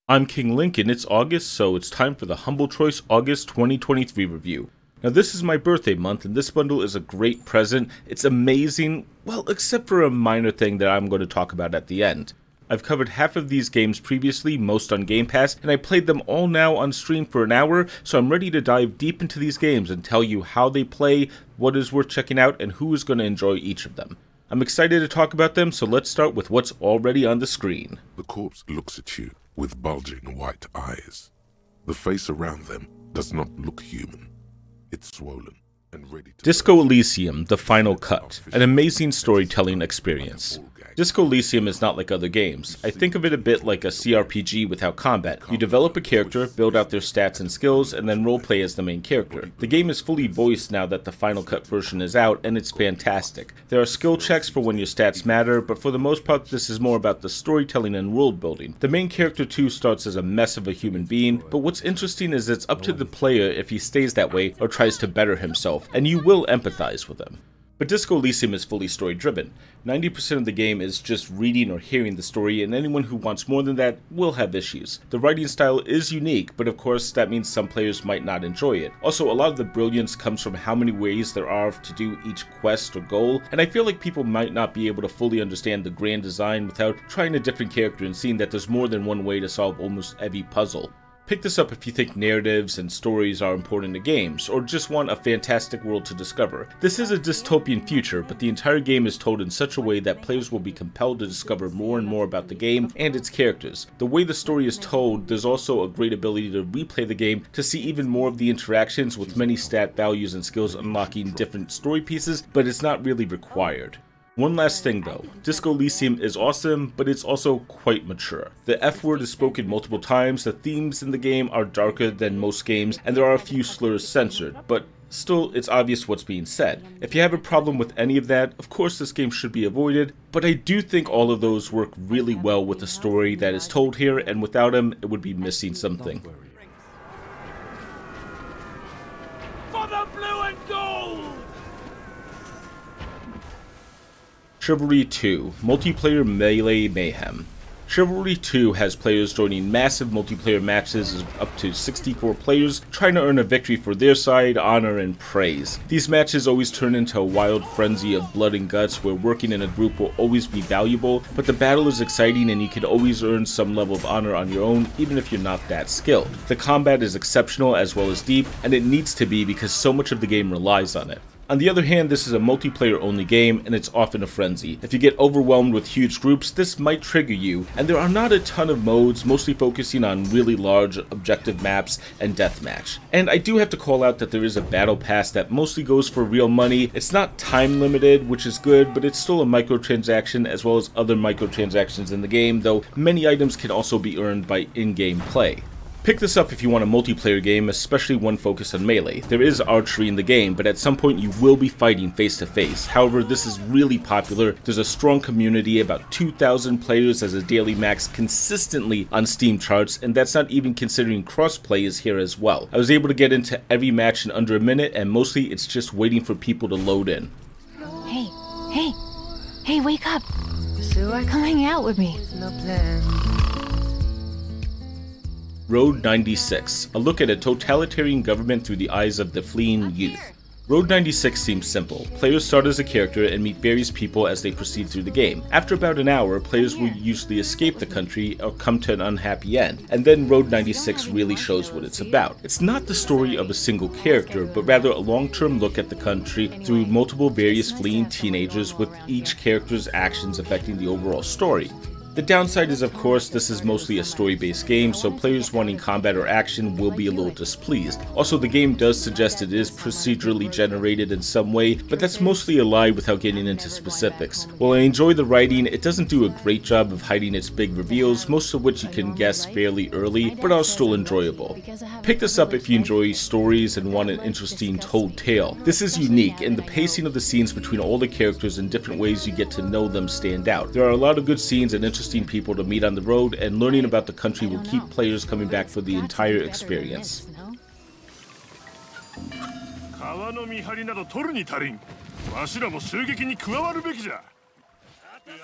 I'm King Link and it's August, so it's time for the Humble Choice August 2023 review. Now this is my birthday month and this bundle is a great present. It's amazing, well, except for a minor thing that I'm going to talk about at the end. I've covered half of these games previously, most on Game Pass, and I played them all now on stream for an hour, so I'm ready to dive deep into these games and tell you how they play, what is worth checking out, and who is going to enjoy each of them. I'm excited to talk about them, so let's start with what's already on the screen. The corpse looks at you with bulging white eyes. The face around them does not look human. It's swollen and ready to... Disco Elysium, The Final Cut, an amazing storytelling experience. Disco Elysium is not like other games. I think of it a bit like a CRPG without combat. You develop a character, build out their stats and skills, and then roleplay as the main character. The game is fully voiced now that the Final Cut version is out, and it's fantastic. There are skill checks for when your stats matter, but for the most part this is more about the storytelling and world building. The main character too starts as a mess of a human being, but what's interesting is it's up to the player if he stays that way or tries to better himself, and you will empathize with him. But Disco Elysium is fully story-driven. 90% of the game is just reading or hearing the story, and anyone who wants more than that will have issues. The writing style is unique, but of course that means some players might not enjoy it. Also, a lot of the brilliance comes from how many ways there are to do each quest or goal, and I feel like people might not be able to fully understand the grand design without trying a different character and seeing that there's more than one way to solve almost every puzzle. Pick this up if you think narratives and stories are important to games, or just want a fantastic world to discover. This is a dystopian future, but the entire game is told in such a way that players will be compelled to discover more and more about the game and its characters. The way the story is told, there's also a great ability to replay the game to see even more of the interactions, with many stat values and skills unlocking different story pieces, but it's not really required. One last thing though, Disco Elysium is awesome, but it's also quite mature. The F word is spoken multiple times, the themes in the game are darker than most games, and there are a few slurs censored, but still it's obvious what's being said. If you have a problem with any of that, of course this game should be avoided, but I do think all of those work really well with the story that is told here, and without them it would be missing something. For the blue and gold! Chivalry 2, Multiplayer Melee Mayhem. Chivalry 2 has players joining massive multiplayer matches of up to 64 players, trying to earn a victory for their side, honor, and praise. These matches always turn into a wild frenzy of blood and guts where working in a group will always be valuable, but the battle is exciting and you can always earn some level of honor on your own, even if you're not that skilled. The combat is exceptional as well as deep, and it needs to be because so much of the game relies on it. On the other hand, this is a multiplayer only game and it's often a frenzy. If you get overwhelmed with huge groups, this might trigger you, and there are not a ton of modes, mostly focusing on really large objective maps and deathmatch. And I do have to call out that there is a battle pass that mostly goes for real money. It's not time limited, which is good, but it's still a microtransaction as well as other microtransactions in the game, though many items can also be earned by in-game play. Pick this up if you want a multiplayer game, especially one focused on melee. There is archery in the game, but at some point you will be fighting face to face. However, this is really popular. There's a strong community, about 2,000 players as a daily max consistently on Steam charts, and that's not even considering crossplay is here as well. I was able to get into every match in under a minute, and mostly it's just waiting for people to load in. Hey, wake up. Come hang out with me. Road 96, a look at a totalitarian government through the eyes of the fleeing youth. Road 96 seems simple. Players start as a character and meet various people as they proceed through the game. After about an hour, players will usually escape the country or come to an unhappy end, and then Road 96 really shows what it's about. It's not the story of a single character, but rather a long-term look at the country through multiple various fleeing teenagers, with each character's actions affecting the overall story. The downside is, of course, this is mostly a story-based game, so players wanting combat or action will be a little displeased. Also, the game does suggest it is procedurally generated in some way, but that's mostly a lie without getting into specifics. While I enjoy the writing, it doesn't do a great job of hiding its big reveals, most of which you can guess fairly early, but are still enjoyable. Pick this up if you enjoy stories and want an interesting told tale. This is unique, and the pacing of the scenes between all the characters and different ways you get to know them stand out. There are a lot of good scenes and interesting people to meet on the road, and learning about the country will keep players coming back for the entire experience.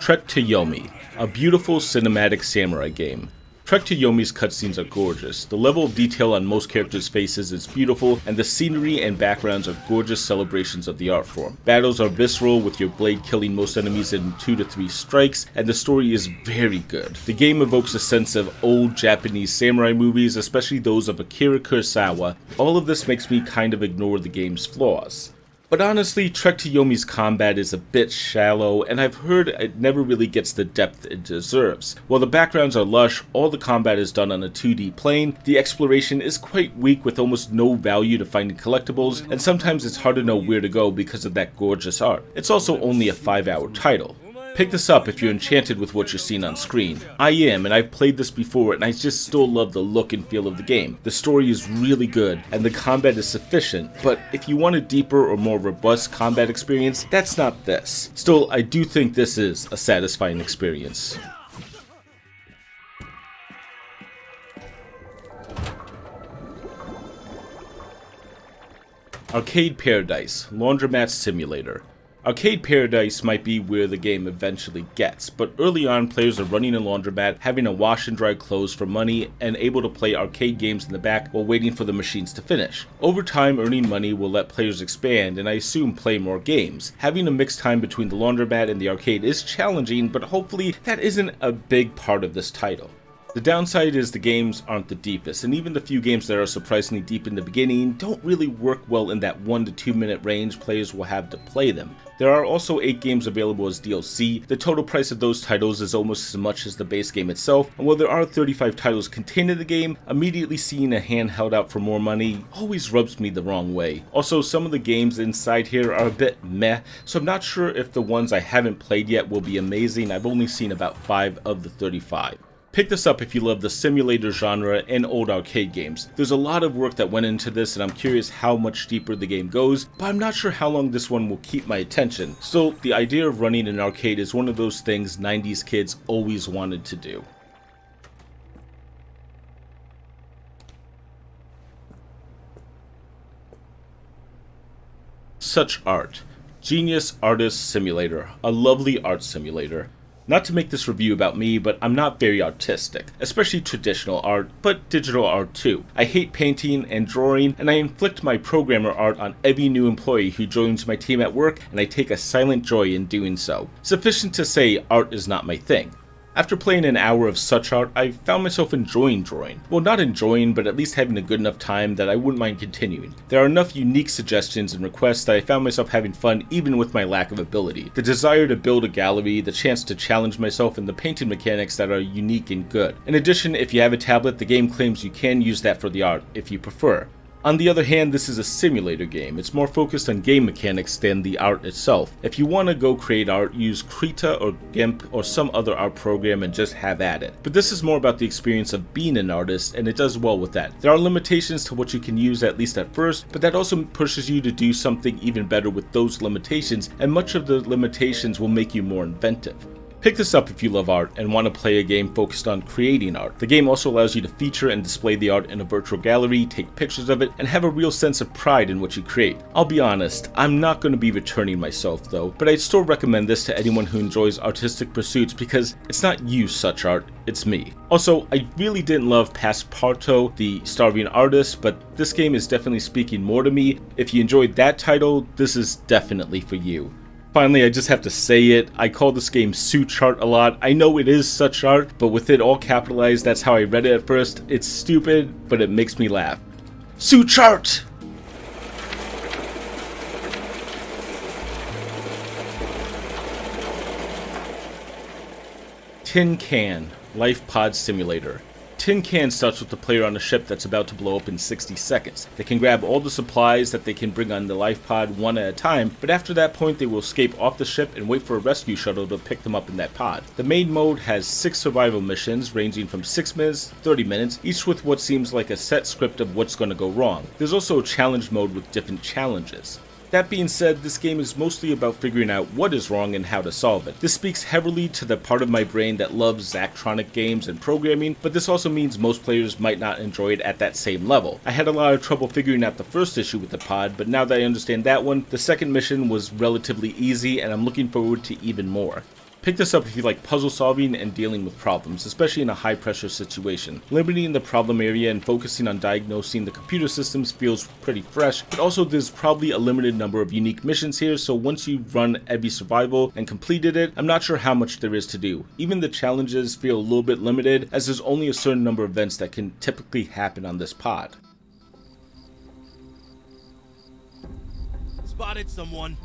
Trek to Yomi, a beautiful cinematic samurai game. Trek to Yomi's cutscenes are gorgeous. The level of detail on most characters' faces is beautiful, and the scenery and backgrounds are gorgeous celebrations of the art form. Battles are visceral, with your blade killing most enemies in 2 to 3 strikes, and the story is very good. The game evokes a sense of old Japanese samurai movies, especially those of Akira Kurosawa. All of this makes me kind of ignore the game's flaws. But honestly, Trek to Yomi's combat is a bit shallow, and I've heard it never really gets the depth it deserves. While the backgrounds are lush, all the combat is done on a 2D plane, the exploration is quite weak with almost no value to finding collectibles, and sometimes it's hard to know where to go because of that gorgeous art. It's also only a 5-hour title. Pick this up if you're enchanted with what you're seeing on screen. I am, and I've played this before, and I just still love the look and feel of the game. The story is really good, and the combat is sufficient, but if you want a deeper or more robust combat experience, that's not this. Still, I do think this is a satisfying experience. Arcade Paradise, Laundromat Simulator. Arcade Paradise might be where the game eventually gets, but early on players are running a laundromat, having to wash and dry clothes for money, and able to play arcade games in the back while waiting for the machines to finish. Over time, earning money will let players expand and I assume play more games. Having a mixed time between the laundromat and the arcade is challenging, but hopefully that isn't a big part of this title. The downside is the games aren't the deepest, and even the few games that are surprisingly deep in the beginning don't really work well in that 1 to 2 minute range players will have to play them. There are also 8 games available as DLC. The total price of those titles is almost as much as the base game itself, and while there are 35 titles contained in the game, immediately seeing a hand held out for more money always rubs me the wrong way. Also, some of the games inside here are a bit meh, so I'm not sure if the ones I haven't played yet will be amazing. I've only seen about 5 of the 35. Pick this up if you love the simulator genre and old arcade games. There's a lot of work that went into this, and I'm curious how much deeper the game goes, but I'm not sure how long this one will keep my attention. Still, the idea of running an arcade is one of those things 90s kids always wanted to do. SuchArt, Genius Artist Simulator, a lovely art simulator. Not to make this review about me, but I'm not very artistic, especially traditional art, but digital art too. I hate painting and drawing, and I inflict my programmer art on every new employee who joins my team at work, and I take a silent joy in doing so. Sufficient to say, art is not my thing. After playing an hour of SuchArt, I found myself enjoying drawing. Well, not enjoying, but at least having a good enough time that I wouldn't mind continuing. There are enough unique suggestions and requests that I found myself having fun even with my lack of ability. The desire to build a gallery, the chance to challenge myself, and the painting mechanics that are unique and good. In addition, if you have a tablet, the game claims you can use that for the art, if you prefer. On the other hand, this is a simulator game. It's more focused on game mechanics than the art itself. If you want to go create art, use Krita or GIMP or some other art program and just have at it. But this is more about the experience of being an artist, and it does well with that. There are limitations to what you can use, at least at first, but that also pushes you to do something even better with those limitations, and much of the limitations will make you more inventive. Pick this up if you love art and want to play a game focused on creating art. The game also allows you to feature and display the art in a virtual gallery, take pictures of it, and have a real sense of pride in what you create. I'll be honest, I'm not going to be returning myself though, but I'd still recommend this to anyone who enjoys artistic pursuits because it's not you, SuchArt, it's me. Also, I really didn't love Passepartout, the starving artist, but this game is definitely speaking more to me. If you enjoyed that title, this is definitely for you. Finally, I just have to say it, I call this game SuchArt a lot. I know it is SuchArt, but with it all capitalized, that's how I read it at first. It's stupid, but it makes me laugh. SuchArt! Tin Can, Life Pod Simulator. Tin Can starts with the player on a ship that's about to blow up in 60 seconds. They can grab all the supplies that they can bring on the life pod one at a time, but after that point they will escape off the ship and wait for a rescue shuttle to pick them up in that pod. The main mode has 6 survival missions ranging from 6 minutes to 30 minutes, each with what seems like a set script of what's going to go wrong. There's also a challenge mode with different challenges. That being said, this game is mostly about figuring out what is wrong and how to solve it. This speaks heavily to the part of my brain that loves Zachtronic games and programming, but this also means most players might not enjoy it at that same level. I had a lot of trouble figuring out the first issue with the pod, but now that I understand that one, the second mission was relatively easy and I'm looking forward to even more. Pick this up if you like puzzle solving and dealing with problems, especially in a high pressure situation. Limiting the problem area and focusing on diagnosing the computer systems feels pretty fresh, but also there's probably a limited number of unique missions here, so once you run every survival and completed it, I'm not sure how much there is to do. Even the challenges feel a little bit limited, as there's only a certain number of events that can typically happen on this pod. Spotted someone.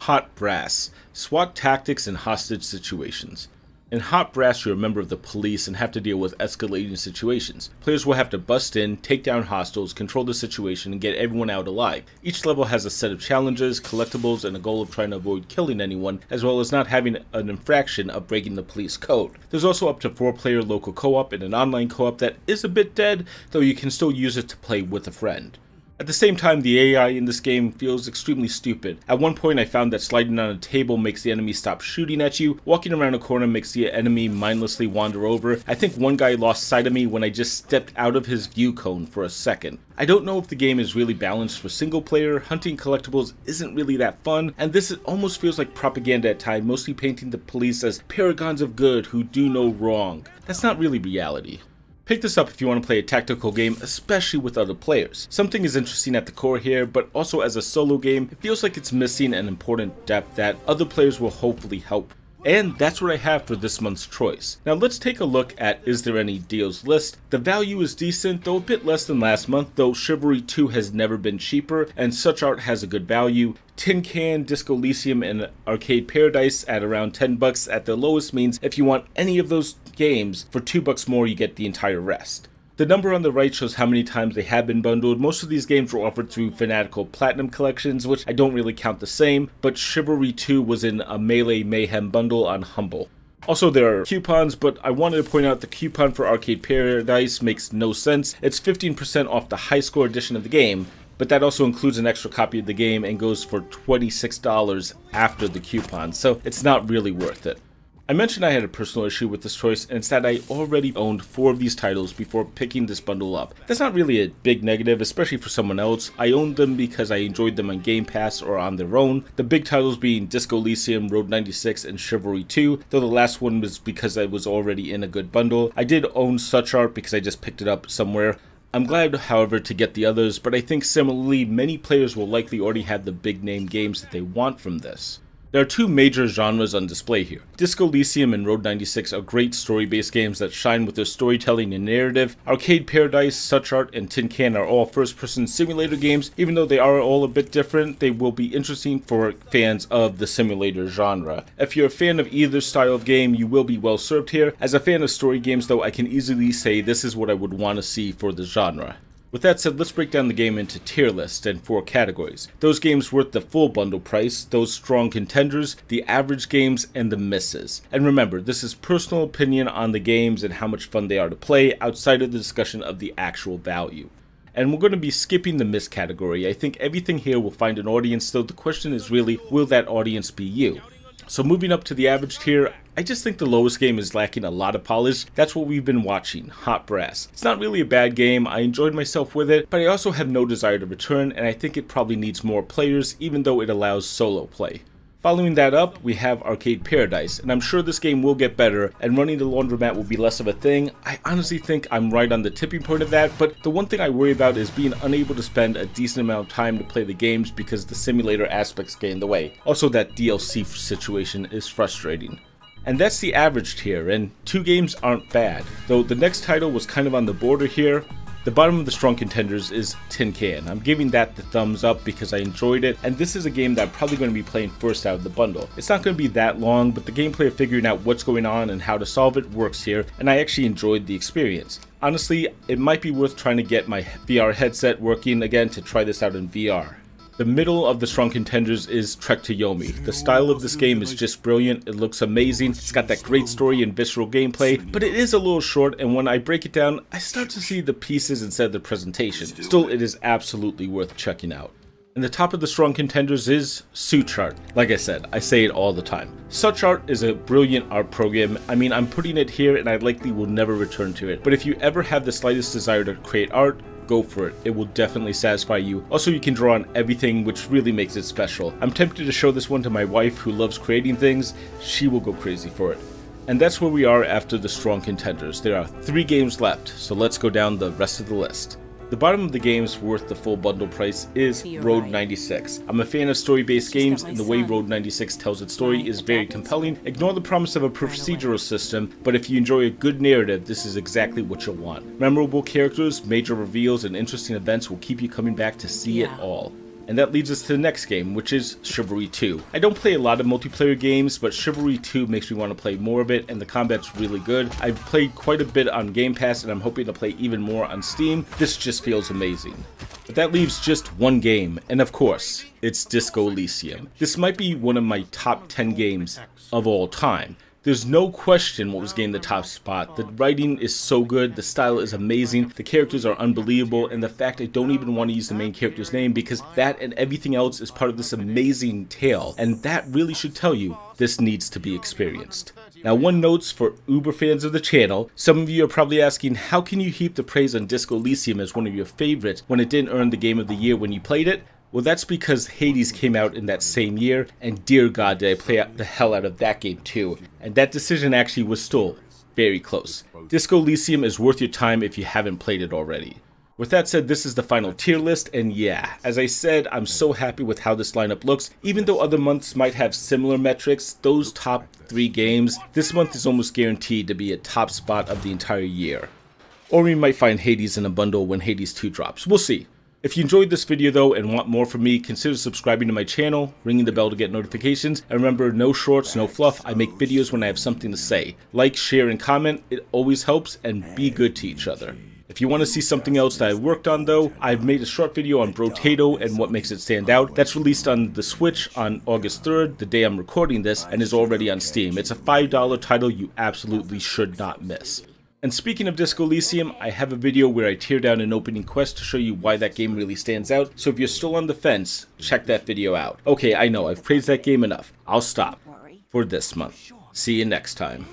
Hot Brass. SWAT tactics in hostage situations. In Hot Brass, you're a member of the police and have to deal with escalating situations. Players will have to bust in, take down hostiles, control the situation, and get everyone out alive. Each level has a set of challenges, collectibles, and a goal of trying to avoid killing anyone, as well as not having an infraction of breaking the police code. There's also up to 4-player local co-op and an online co-op that is a bit dead, though you can still use it to play with a friend. At the same time, the AI in this game feels extremely stupid. At one point I found that sliding on a table makes the enemy stop shooting at you, walking around a corner makes the enemy mindlessly wander over. I think one guy lost sight of me when I just stepped out of his view cone for a second. I don't know if the game is really balanced for single player, hunting collectibles isn't really that fun, and this almost feels like propaganda at times, mostly painting the police as paragons of good who do no wrong. That's not really reality. Pick this up if you want to play a tactical game, especially with other players. Something is interesting at the core here, but also as a solo game, it feels like it's missing an important depth that other players will hopefully help. And that's what I have for this month's choice. Now let's take a look at Is There Any Deals list. The value is decent, though a bit less than last month, though Chivalry 2 has never been cheaper, and SuchArt has a good value. Tin Can, Disco Elysium, and Arcade Paradise at around $10 at their lowest means if you want any of those games, for $2 more you get the entire rest. The number on the right shows how many times they have been bundled. Most of these games were offered through Fanatical Platinum collections, which I don't really count the same, but Chivalry 2 was in a Melee Mayhem bundle on Humble. Also, there are coupons, but I wanted to point out the coupon for Arcade Paradise makes no sense. It's 15% off the high score edition of the game, but that also includes an extra copy of the game and goes for $26 after the coupon, so it's not really worth it. I mentioned I had a personal issue with this choice, and it's that I already owned 4 of these titles before picking this bundle up. That's not really a big negative, especially for someone else. I owned them because I enjoyed them on Game Pass or on their own. The big titles being Disco Elysium, Road 96, and Chivalry 2, though the last one was because I was already in a good bundle. I did own SuchArt because I just picked it up somewhere. I'm glad, however, to get the others, but I think similarly, many players will likely already have the big name games that they want from this. There are 2 major genres on display here. Disco Elysium and Road 96 are great story-based games that shine with their storytelling and narrative. Arcade Paradise, SuchArt, and Tin Can are all first-person simulator games. Even though they are all a bit different, they will be interesting for fans of the simulator genre. If you're a fan of either style of game, you will be well served here. As a fan of story games, though, I can easily say this is what I would want to see for the genre. With that said, let's break down the game into tier lists and 4 categories. Those games worth the full bundle price, those strong contenders, the average games, and the misses. And remember, this is personal opinion on the games and how much fun they are to play outside of the discussion of the actual value. And we're going to be skipping the miss category. I think everything here will find an audience, though the question is really, will that audience be you? So moving up to the average tier, I just think the lowest game is lacking a lot of polish. That's what we've been watching, Hot Brass. It's not really a bad game, I enjoyed myself with it, but I also have no desire to return, and I think it probably needs more players, even though it allows solo play. Following that up, we have Arcade Paradise, and I'm sure this game will get better, and running the laundromat will be less of a thing. I honestly think I'm right on the tipping point of that, but the one thing I worry about is being unable to spend a decent amount of time to play the games because the simulator aspects get in the way. Also, that DLC situation is frustrating. And that's the average tier, and 2 games aren't bad, though the next title was kind of on the border here. The bottom of the strong contenders is Tin Can. I'm giving that the thumbs up because I enjoyed it, and this is a game that I'm probably going to be playing first out of the bundle. It's not going to be that long, but the gameplay of figuring out what's going on and how to solve it works here, and I actually enjoyed the experience. Honestly, it might be worth trying to get my VR headset working again to try this out in VR. The middle of the strong contenders is Trek to Yomi. The style of this game is just brilliant, it looks amazing, it's got that great story and visceral gameplay, but it is a little short, and when I break it down, I start to see the pieces instead of the presentation. Still, it is absolutely worth checking out. And the top of the strong contenders is SuchArt. Like I said, I say it all the time. SuchArt is a brilliant art program. I mean, I'm putting it here and I likely will never return to it. But if you ever have the slightest desire to create art, go for it. It will definitely satisfy you. Also, you can draw on everything, which really makes it special. I'm tempted to show this one to my wife, who loves creating things. She will go crazy for it. And that's where we are after the strong contenders. There are 3 games left, so let's go down the rest of the list. The bottom of the games worth the full bundle price is Road 96. I'm a fan of story-based games, and the way Road 96 tells its story is very compelling. Ignore the promise of a procedural system, but if you enjoy a good narrative, this is exactly what you'll want. Memorable characters, major reveals, and interesting events will keep you coming back to see it all. And that leads us to the next game, which is Chivalry 2. I don't play a lot of multiplayer games, but Chivalry 2 makes me want to play more of it, and the combat's really good. I've played quite a bit on Game Pass, and I'm hoping to play even more on Steam. This just feels amazing. But that leaves just one game, and of course, it's Disco Elysium. This might be one of my top 10 games of all time. There's no question what was getting the top spot. The writing is so good, the style is amazing, the characters are unbelievable, and the fact I don't even want to use the main character's name because that and everything else is part of this amazing tale, and that really should tell you this needs to be experienced. Now, one note for uber fans of the channel, some of you are probably asking, how can you heap the praise on Disco Elysium as one of your favorites when it didn't earn the Game of the Year when you played it? Well, that's because Hades came out in that same year, and dear God, did I play the hell out of that game too. And that decision actually was still very close. Disco Elysium is worth your time if you haven't played it already. With that said, this is the final tier list, and yeah, as I said, I'm so happy with how this lineup looks. Even though other months might have similar metrics, those top 3 games, this month is almost guaranteed to be a top spot of the entire year. Or we might find Hades in a bundle when Hades 2 drops. We'll see. If you enjoyed this video though and want more from me, consider subscribing to my channel, ringing the bell to get notifications, and remember, no shorts, no fluff. I make videos when I have something to say. Like, share, and comment, it always helps, and be good to each other. If you want to see something else that I worked on though, I've made a short video on Brotato and what makes it stand out. That's released on the Switch on August 3rd, the day I'm recording this, and is already on Steam. It's a $5 title you absolutely should not miss. And speaking of Disco Elysium, I have a video where I tear down an opening quest to show you why that game really stands out, so if you're still on the fence, check that video out. Okay, I know, I've praised that game enough. I'll stop for this month. See you next time.